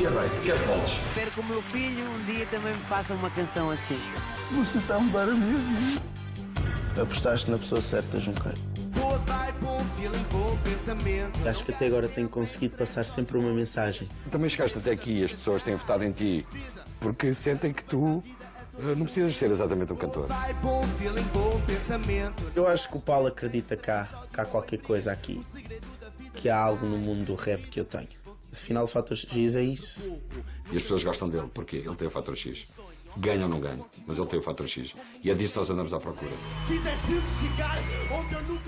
quero bem, quero que voltes. Espero que o meu filho um dia também me faça uma canção assim. Você está a mudar a minha vida. Apostaste na pessoa certa, Junqueiro. Boa vibe, bom feeling, bom pensamento. Acho que até agora tenho conseguido passar sempre uma mensagem. Também chegaste até aqui e as pessoas têm votado em ti porque sentem que tu não precisas ser exatamente um cantor. Vibe, bom feeling, bom pensamento. Eu acho que o Paulo acredita que há qualquer coisa aqui. Que há algo no mundo do rap que eu tenho. Afinal, o Fator X é isso. E as pessoas gostam dele. Porquê? Ele tem o fator X. Ganha ou não ganha, mas ele tem o fator X. E é disso que nós andamos à procura.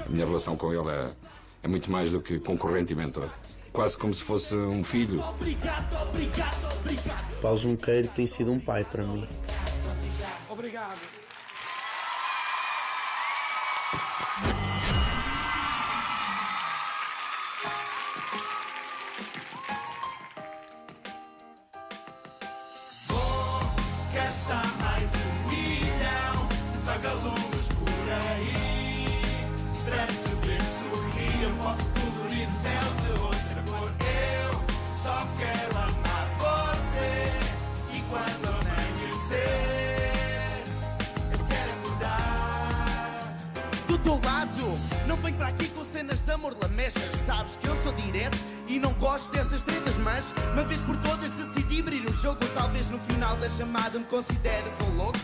A minha relação com ele é muito mais do que concorrente e mentor. Quase como se fosse um filho. Paulo Junqueiro tem sido um pai para mim. Obrigado. Caçar mais 1 milhão de vagalumes por aí. Para te ver sorrir, eu posso colorir o céu de outra cor. Eu só quero amar você. E quando amanhecer, eu quero acordar do teu lado. Não venho para aqui com cenas de amor lamechas. Sabes que eu sou direto e não gosto dessas tretas, mas uma vez por todas decidi abrir o jogo. Talvez no final da chamada me consideres um louco.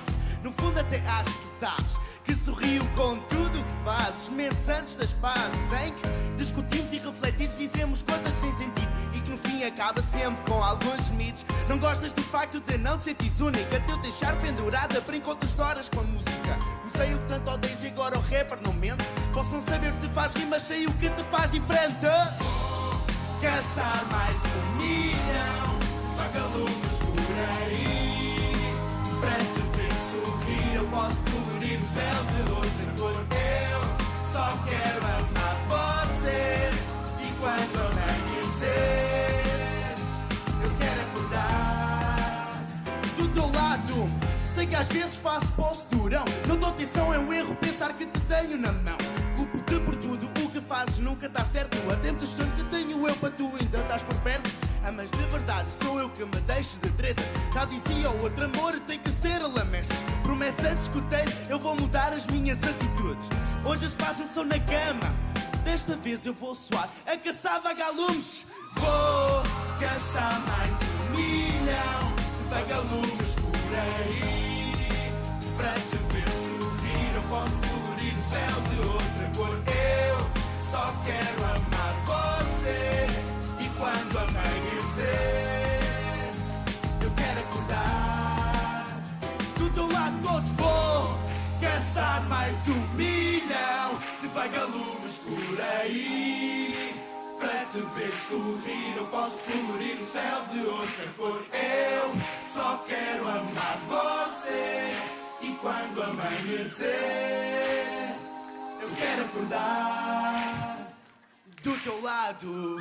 No fundo até acho que sabes que sorrio com tudo o que fazes. Meses antes das pazes em que discutimos e refletimos, dizemos coisas sem sentido e que no fim acaba sempre com alguns mitos. Não gostas do facto de não te sentires única, de eu deixar pendurada para encontros de horas com a música. Usei o que tanto odeias e agora o rapper não mente. Posso não saber o que te faz rir, mas sei o que te faz diferente. Caçar mais 1 milhão de vagalumes por aí. Para te ver sorrir, eu posso colorir o céu de outra cor. Eu só quero amar você. E quando amanhecer, eu quero acordar do teu lado. Sei que às vezes faço posto durão. Não dou atenção, é um erro pensar que te tenho na mão. Culpo-te por tudo o que fazes, nunca está certo. A tempo de chão que tenho eu para tu ainda estás por perto. Mas de verdade sou eu que me deixo de treta. Já dizia o outro amor tem que ser a lamechas. Promessa discutei, eu vou mudar as minhas atitudes. Hoje as paz não são na cama. Desta vez eu vou suar a caçar vagalumes. Vou caçar mais 1 milhão de vagalumes por aí. Para te ver sorrir, eu posso colorir o céu de outra cor. Eu só quero amar você. E quando amanhecer, eu quero acordar do teu lado todos. Vou caçar mais 1 milhão de vagalumes por aí. Para te ver sorrir, eu posso colorir o céu de outra cor. Eu só quero amar você. E quando amanhecer, eu quero acordar do teu lado.